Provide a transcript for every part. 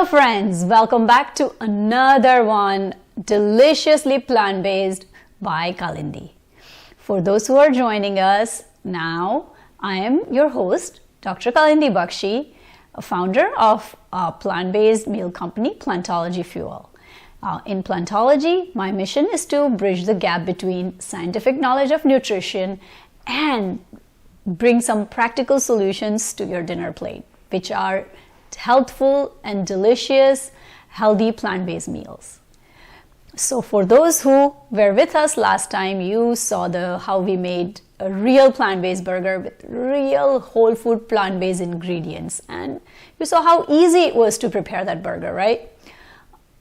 friends, welcome back to another one, deliciously plant-based by Kalindi. For those who are joining us now, I am your host, Dr. Kalindi Bakshi, a founder of a plant-based meal company, Plantology Fuel. In Plantology, my mission is to bridge the gap between scientific knowledge of nutrition and bring some practical solutions to your dinner plate, which are healthful and delicious, healthy plant-based meals. So for those who were with us last time, you saw how we made a real plant-based burger with real whole food plant-based ingredients, and you saw how easy it was to prepare that burger, right?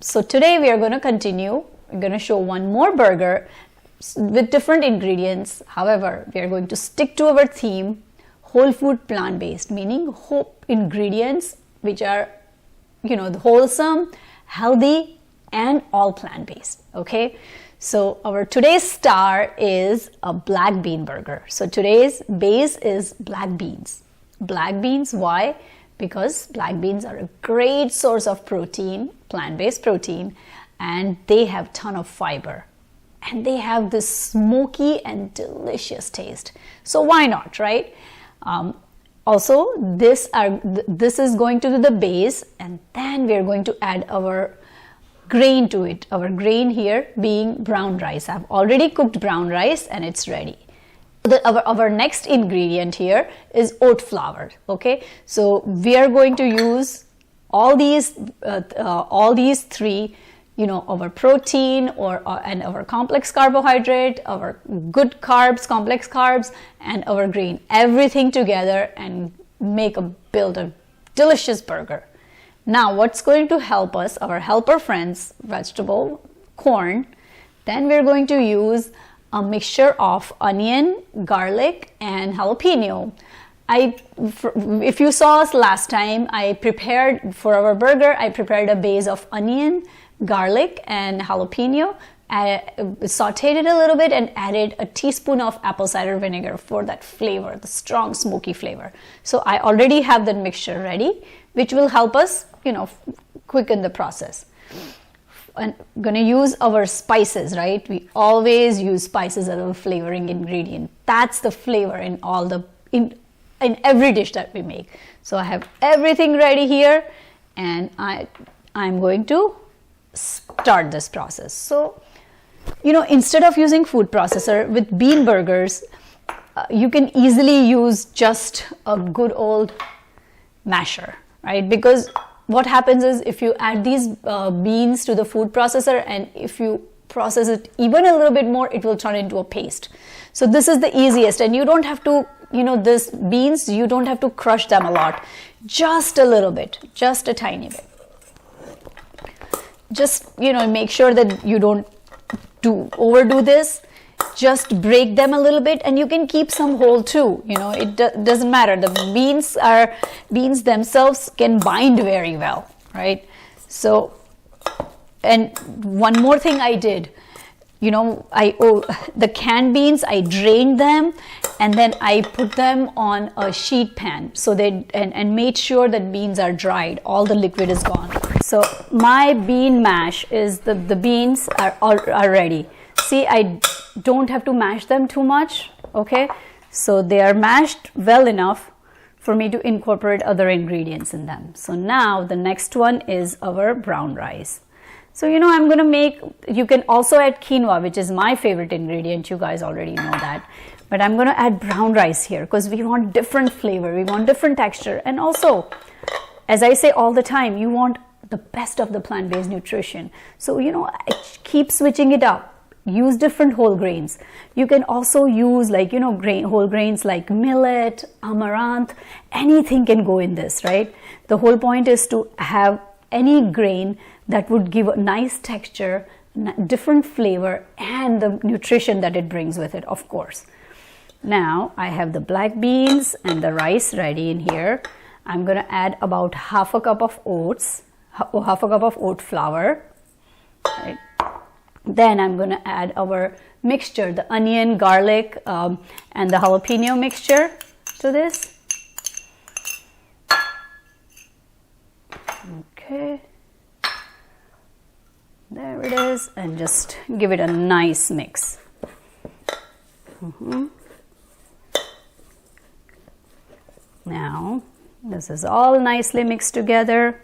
So today we are going to continue. We're going to show one more burger with different ingredients. However, we are going to stick to our theme, whole food plant-based, meaning whole ingredients which are, wholesome, healthy, and all plant-based. Okay, so our today's star is a black bean burger. So today's base is black beans. Black beans, why? Because black beans are a great source of protein, plant-based protein, and they have ton of fiber, and they have this smoky and delicious taste. So why not, right? Also, this is going to be the base, and then we are going to add our grain to it. Our grain here being brown rice. I've already cooked brown rice and it's ready. Our next ingredient here is oat flour. Okay, so we are going to use all these three. Our protein and our complex carbohydrate, our good carbs, complex carbs, and our grain, everything together, and build a delicious burger. Now, what's going to help us? Our helper friends, vegetable, corn. Then we're going to use a mixture of onion, garlic, and jalapeno. If you saw us last time, I prepared for our burger, I prepared a base of onion, garlic, and jalapeno. I sauteed it a little bit and added a teaspoon of apple cider vinegar for that flavor, the strong smoky flavor. So I already have that mixture ready, which will help us, quicken the process. And gonna use our spices, right? We always use spices as a flavoring ingredient. That's the flavor in in every dish that we make. So I have everything ready here, and I'm going to start this process. So, instead of using food processor with bean burgers, you can easily use just a good old masher, right? Because what happens is, if you add these beans to the food processor and if you process it even a little bit more, it will turn into a paste. So this is the easiest, and you don't have to, this beans, you don't have to crush them a lot, just a little bit, just a tiny bit. Just, make sure that you don't overdo this. Just break them a little bit, and you can keep some whole too. It doesn't matter. The beans themselves can bind very well, right? So, and one more thing I did, the canned beans, I drained them, and then I put them on a sheet pan, so and made sure that beans are dried, all the liquid is gone. So my bean mash is, the beans are ready. See, I don't have to mash them too much, okay? So they are mashed well enough for me to incorporate other ingredients in them. So now the next one is our brown rice. So, I'm going to make, you can also add quinoa, which is my favorite ingredient. You guys already know that. But I'm going to add brown rice here because we want different flavor. We want different texture. And also, as I say all the time, you want the best of the plant-based nutrition. So, keep switching it up. Use different whole grains. You can also use whole grains like millet, amaranth, anything can go in this, right? The whole point is to have any grain that would give a nice texture, different flavor, and the nutrition that it brings with it, of course. Now I have the black beans and the rice ready in here. I'm going to add about half a cup of oats, half a cup of oat flour, right? Then I'm going to add our mixture, the onion, garlic, and the jalapeno mixture to this. Okay. There it is, and just give it a nice mix. Now, this is all nicely mixed together,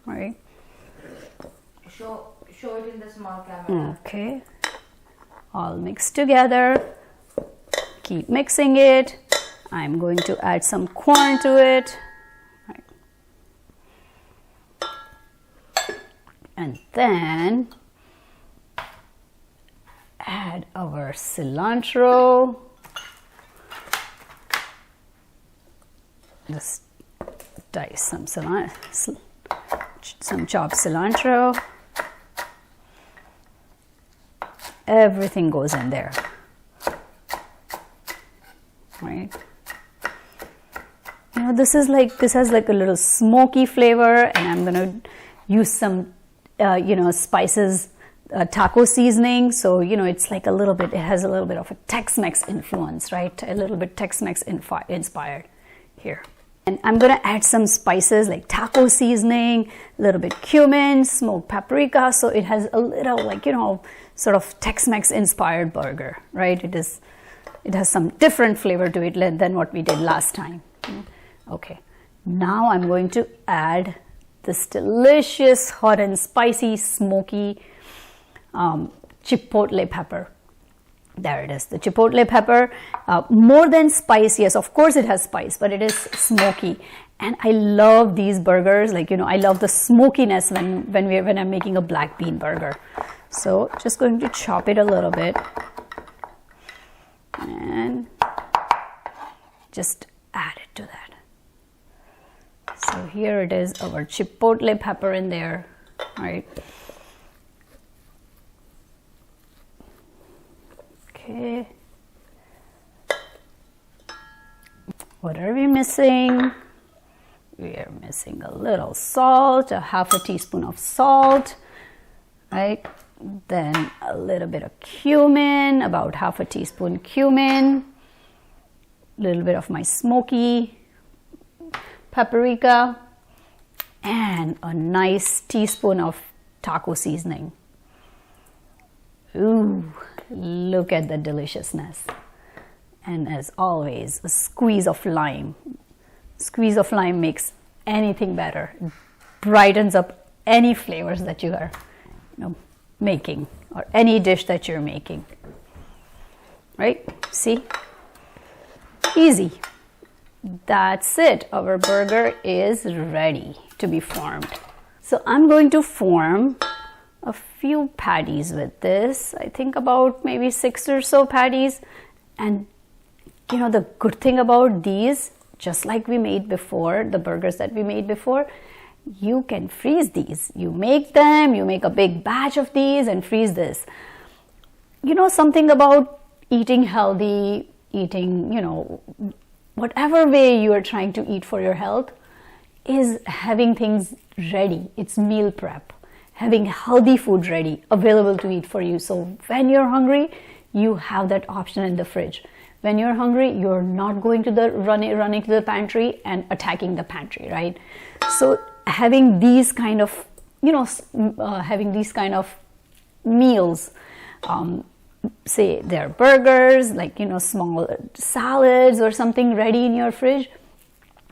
right? Show it in the small camera. Okay, all mixed together. Keep mixing it. I'm going to add some corn to it. Right. And then add our cilantro. Just dice some chopped cilantro. Everything goes in there, right? You know, this has like a little smoky flavor, and I'm gonna use some spices, taco seasoning. So it's like it has a little bit of a Tex-Mex influence, right? A little bit Tex-Mex inspired here. And I'm gonna add some spices like taco seasoning, a little bit cumin, smoked paprika, so it has a little sort of Tex-Mex inspired burger, right? It has some different flavor to it than what we did last time. Okay, now I'm going to add this delicious hot and spicy smoky chipotle pepper. There it is, the chipotle pepper. More than spice, yes, of course it has spice, but it is smoky. And I love these burgers, I love the smokiness when I'm making a black bean burger. So just going to chop it a little bit and just add it to that. So here it is, our chipotle pepper in there, right? Okay. What are we missing? We are missing a little salt, a half a teaspoon of salt, right? Then a little bit of cumin, about half a teaspoon cumin, a little bit of my smoky paprika, and a nice teaspoon of taco seasoning. Ooh, look at the deliciousness. And as always, a squeeze of lime. Squeeze of lime makes anything better. It brightens up any flavors that you are making, or any dish that you're making. Right? See? Easy. That's it. Our burger is ready to be formed. So I'm going to form a few patties with this. I think about maybe 6 or so patties. And the good thing about these, just like we made before, the burgers that we made before, you can freeze these. You make them, you make a big batch of these and freeze this. Something about eating healthy, whatever way you are trying to eat for your health, is having things ready. It's meal prep. Having healthy food ready, available to eat for you. So when you're hungry, you have that option in the fridge. When you're hungry, you're not going to running to the pantry and attacking the pantry, right? So having these kind of meals, say they're burgers, small salads or something ready in your fridge,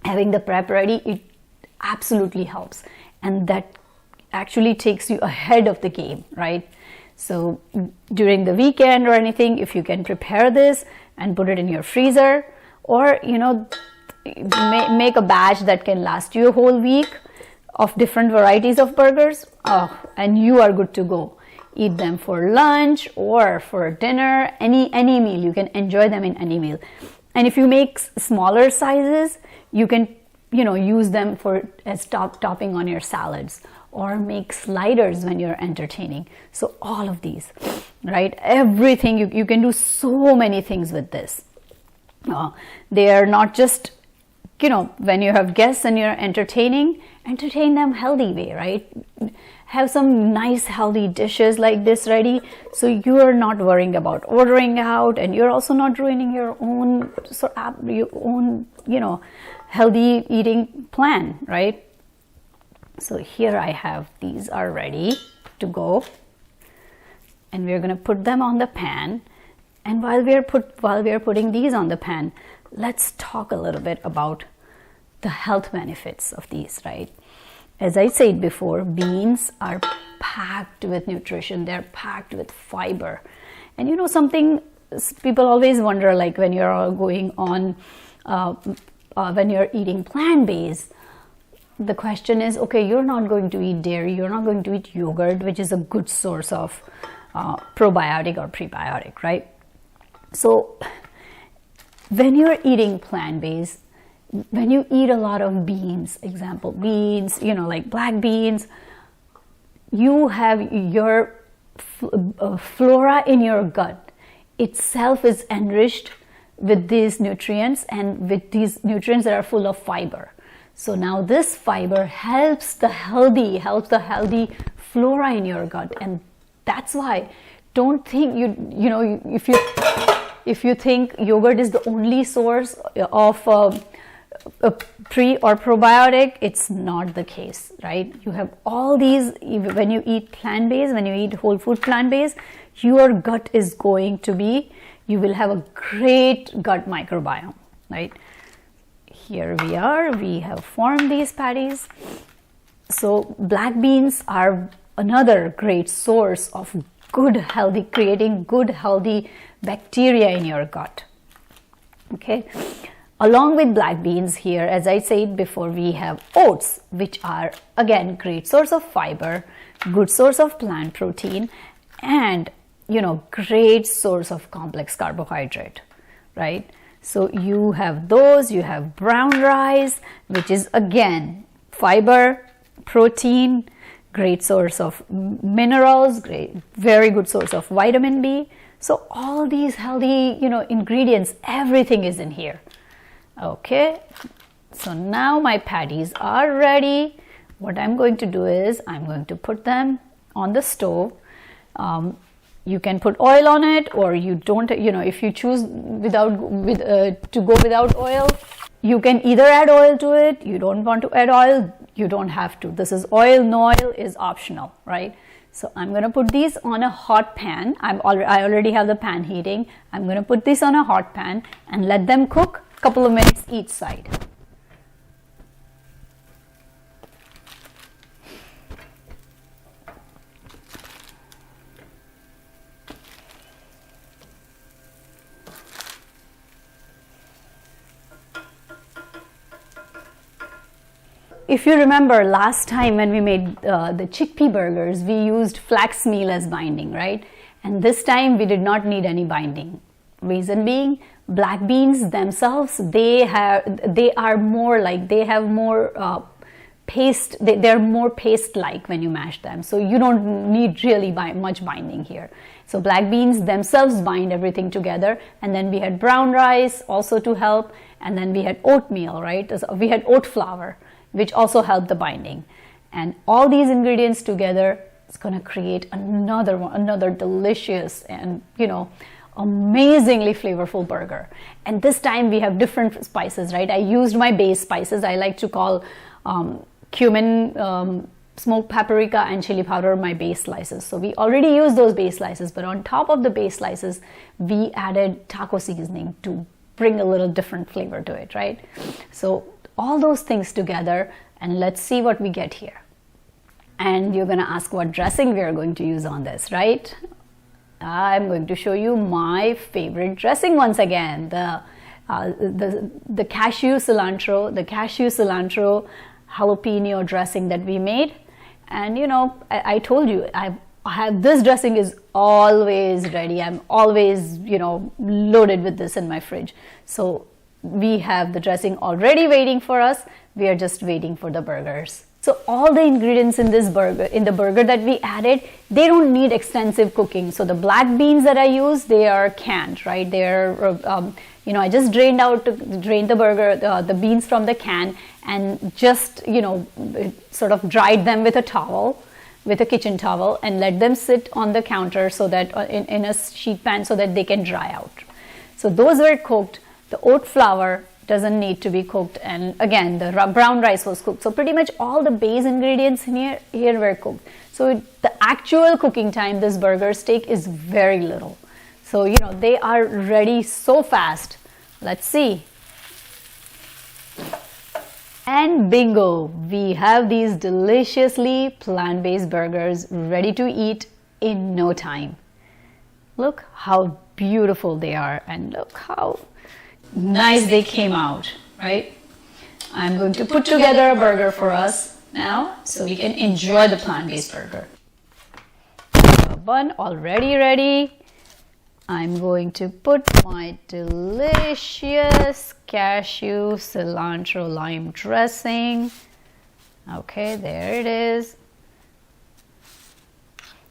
having the prep ready, it absolutely helps. And that actually takes you ahead of the game, right? So during the weekend or anything, if you can prepare this and put it in your freezer, or make a batch that can last you a whole week of different varieties of burgers, and you are good to go. Eat them for lunch or for dinner, any meal. You can enjoy them in any meal. And if you make smaller sizes, you can use them as topping on your salads, or make sliders when you're entertaining. So all of these, right? Everything, you can do so many things with this. They are not just, when you have guests and you're entertain them healthy way, right? Have some nice healthy dishes like this ready, so you are not worrying about ordering out, and you're also not ruining your own healthy eating plan, right? So here I have, these are ready to go. and we're going to put them on the pan. And while we are putting these on the pan, let's talk a little bit about the health benefits of these, right? As I said before, beans are packed with nutrition. They're packed with fiber. And you know something, people always wonder, like when you're going on, when you're eating plant-based, the question is, okay, you're not going to eat dairy, you're not going to eat yogurt, which is a good source of probiotic or prebiotic, right? So when you're eating plant-based, when you eat a lot of beans, example, beans, you know, like black beans, you have your flora in your gut itself is enriched with these nutrients, and with these nutrients that are full of fiber. So now this fiber helps the healthy flora in your gut, and that's why don't think you know if you think yogurt is the only source of a pre or probiotic, it's not the case, right? You have all these. When you eat plant-based, when you eat whole food plant-based, your gut is going to be, you will have a great gut microbiome, right? Here we are, we have formed these patties. So black beans are another great source of creating good healthy bacteria in your gut. Okay. Along with black beans here, as I said before, we have oats, which are again great source of fiber, good source of plant protein, and you know, great source of complex carbohydrate, right? So you have those, you have brown rice, which is again fiber, protein, great source of minerals, very good source of vitamin B. So all these healthy, you know, ingredients, everything is in here. Okay, so now my patties are ready. What I'm going to do is I'm going to put them on the stove. You can put oil on it, or you don't, you know, if you choose to go without oil, you can either add oil to it. You don't want to add oil, you don't have to. This is oil, no oil is optional, right? So I'm going to put these on a hot pan. I already have the pan heating. I'm going to put this on a hot pan and let them cook a couple of minutes each side. If you remember last time when we made the chickpea burgers, we used flax meal as binding, right? And this time we did not need any binding. Reason being, black beans themselves, they have more paste. They're more paste-like when you mash them. So you don't need really much binding here. So black beans themselves bind everything together. And then we had brown rice also to help. And then we had oatmeal, right? We had oat flour, which also helped the binding. And all these ingredients together is going to create another delicious and, you know, amazingly flavorful burger. And this time we have different spices, right? I used my base spices. I like to call cumin, smoked paprika, and chili powder my base slices. So we already used those base slices, but on top of the base slices, we added taco seasoning to bring a little different flavor to it, right? So all those things together, and let's see what we get here. And you're going to ask what dressing we are going to use on this, right? I'm going to show you my favorite dressing once again, the cashew cilantro jalapeno dressing that we made. And you know, I told you I have this dressing is always ready. I'm always, you know, loaded with this in my fridge. So we have the dressing already waiting for us. We are just waiting for the burgers. So all the ingredients in this burger, in the burger that we added, they don't need extensive cooking. So the black beans that I use, they are canned, right? They're, you know, I just drained the burger, the beans from the can, and just, you know, sort of dried them with a towel, with a kitchen towel, and let them sit on the counter so that in a sheet pan so that they can dry out. So those were cooked. The oat flour, doesn't need to be cooked. And again, the brown rice was cooked. So pretty much all the base ingredients in here were cooked. So the actual cooking time, this burger steak, is very little. So, you know, they are ready so fast. Let's see. And bingo, we have these deliciously plant-based burgers ready to eat in no time. Look how beautiful they are, and look how nice they came out, right? I'm going to put together a burger for us now so we can enjoy the plant-based burger. The bun already ready. I'm going to put my delicious cashew cilantro lime dressing. Okay, there it is.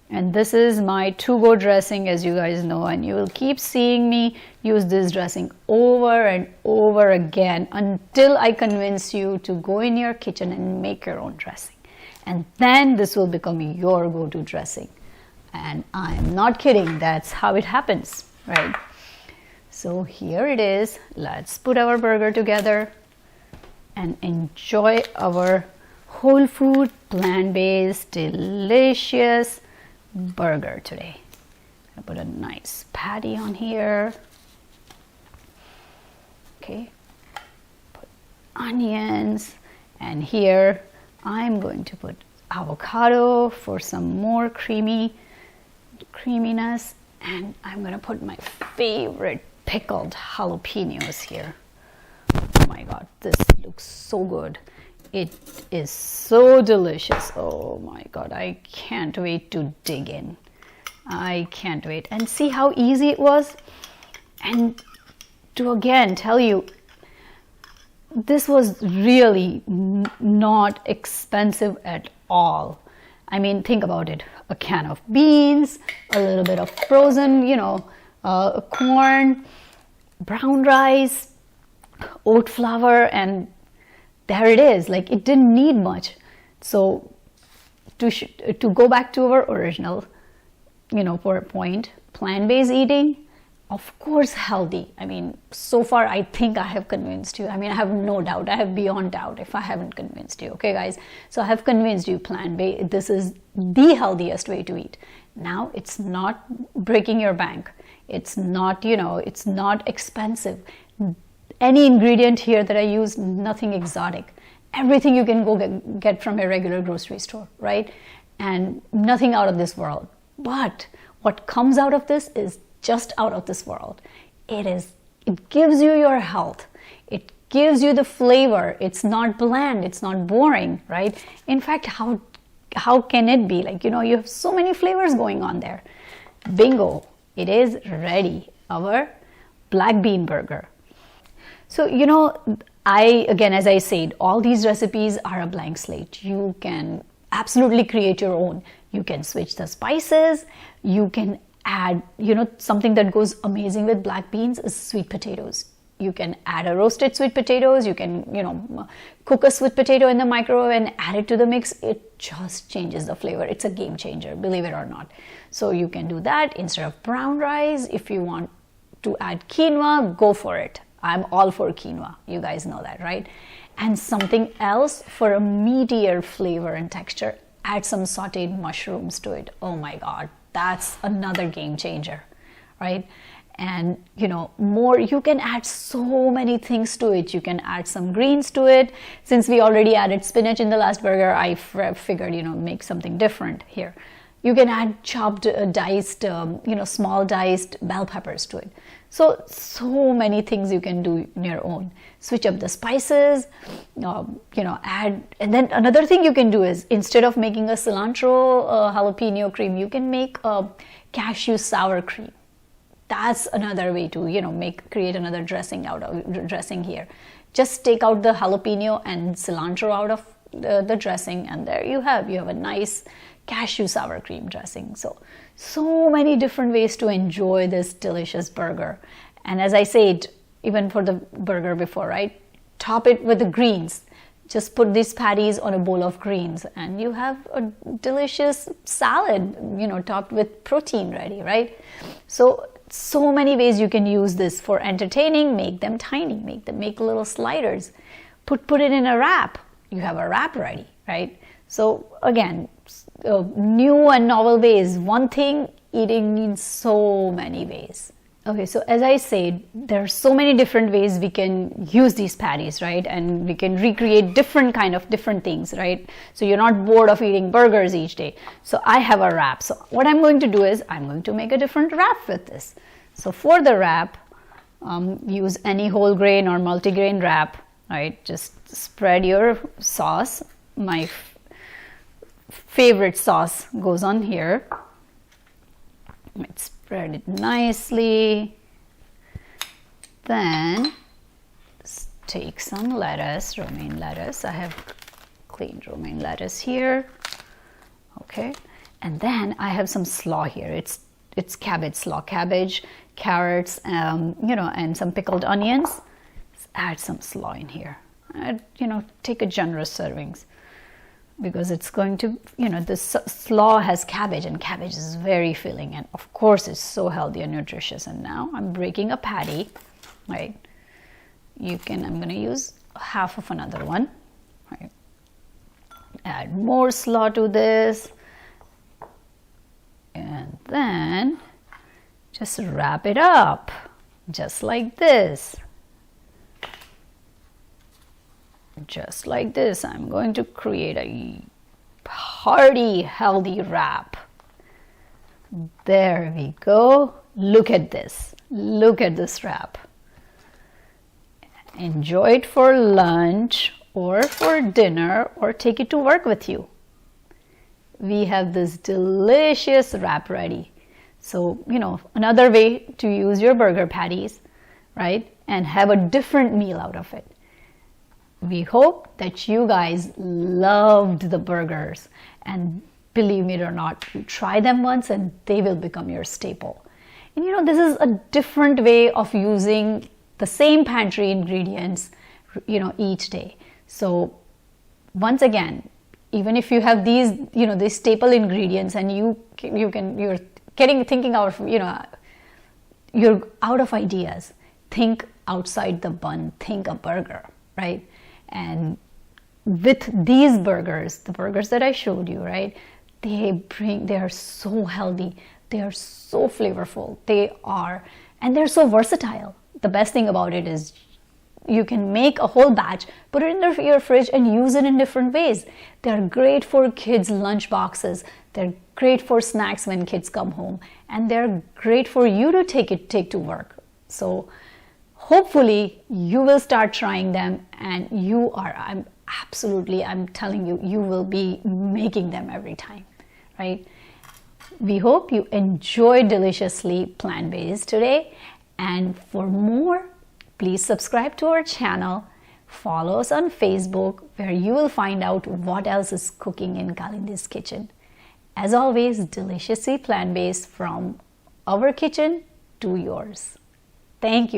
And this is my to-go dressing, as you guys know, and you will keep seeing me use this dressing over and over again until I convince you to go in your kitchen and make your own dressing. And then this will become your go-to dressing. And I'm not kidding, that's how it happens, right? So here it is. Let's put our burger together and enjoy our whole food, plant-based, delicious burger today. I put a nice patty on here. Okay, put onions, and here I'm going to put avocado for some more creaminess, and I'm going to put my favorite pickled jalapenos here. Oh my god, this looks so good. It is so delicious. Oh my god, I can't wait to dig in. I can't wait. And see how easy it was? And to again tell you, this was really not expensive at all. I mean, think about it. A can of beans, a little bit of frozen, corn, brown rice, oat flour, and there it is. Like, it didn't need much. So to go back to our original, point, plant-based eating, of course healthy. I mean, so far I think I have convinced you. I mean, I have no doubt. I have beyond doubt if I haven't convinced you. Okay, guys. So I have convinced you plant-based. This is the healthiest way to eat. Now, it's not breaking your bank. It's not, it's not expensive. Any ingredient here that I use, nothing exotic. Everything you can go get from a regular grocery store, right? And nothing out of this world. But what comes out of this is just out of this world. It gives you your health. It gives you the flavor. It's not bland. It's not boring, right? In fact, how can it be? Like, you have so many flavors going on there. Bingo, it is ready. Our black bean burger. So, again, as I said, all these recipes are a blank slate. You can absolutely create your own. You can switch the spices. You can add, something that goes amazing with black beans is sweet potatoes. You can add a roasted sweet potatoes. You can, cook a sweet potato in the microwave and add it to the mix. It just changes the flavor. It's a game changer, believe it or not. So you can do that instead of brown rice. If you want to add quinoa, go for it. I'm all for quinoa. You guys know that, right? And something else for a meatier flavor and texture, add some sauteed mushrooms to it. Oh my God, that's another game changer, right? And more, you can add so many things to it. You can add some greens to it. Since we already added spinach in the last burger, I figured, make something different here. You can add chopped, diced, small diced bell peppers to it. So many things you can do in your own. Switch up the spices, add, and then another thing you can do is, instead of making a cilantro jalapeno cream, you can make a cashew sour cream. That's another way to, create another dressing here. Just take out the jalapeno and cilantro out of the dressing, and there you have a nice cashew sour cream dressing. So many different ways to enjoy this delicious burger. And as I said, even for the burger before, right? Top it with the greens. Just put these patties on a bowl of greens and you have a delicious salad, topped with protein ready, right? So so many ways you can use this for entertaining. Make them tiny, make little sliders, put it in a wrap. You have a wrap ready, right? So again, new and novel ways. One thing, eating in so many ways. Okay, so as I said, there are so many different ways we can use these patties, right? And we can recreate different things, right? So you're not bored of eating burgers each day. So I have a wrap. So what I'm going to do is I'm going to make a different wrap with this. So for the wrap, use any whole grain or multigrain wrap, right? Just spread your sauce. My favorite sauce goes on here. Let's spread it nicely. Then take some lettuce, romaine lettuce. I have cleaned romaine lettuce here. Okay, and then I have some slaw here. It's cabbage slaw, cabbage, carrots, and some pickled onions. Let's add some slaw in here. Take a generous servings, because it's going to, this slaw has cabbage, and cabbage is very filling, and of course it's so healthy and nutritious. And now I'm breaking a patty, right? I'm going to use half of another one, right? Add more slaw to this, and then just wrap it up, just like this. Just like this, I'm going to create a hearty, healthy wrap. There we go. Look at this. Look at this wrap. Enjoy it for lunch or for dinner, or take it to work with you. We have this delicious wrap ready. So, another way to use your burger patties, right? And have a different meal out of it. We hope that you guys loved the burgers, and believe me or not, you try them once and they will become your staple. And this is a different way of using the same pantry ingredients, each day. So once again, even if you have these, these staple ingredients, and you're thinking of, you're out of ideas, think outside the bun, think a burger, right? And with these burgers, the burgers that I showed you, right, they are so healthy, they are so flavorful, and they're so versatile. The best thing about it is you can make a whole batch, put it in your fridge, and use it in different ways. They're great for kids' lunch boxes, they're great for snacks when kids come home, and they're great for you to take to work. So hopefully you will start trying them, and I'm telling you, you will be making them every time, right? We hope you enjoyed Deliciously Plant-Based today, and for more, please subscribe to our channel, follow us on Facebook, where you will find out what else is cooking in Kalindi's kitchen. As always, deliciously plant-based, from our kitchen to yours. Thank you.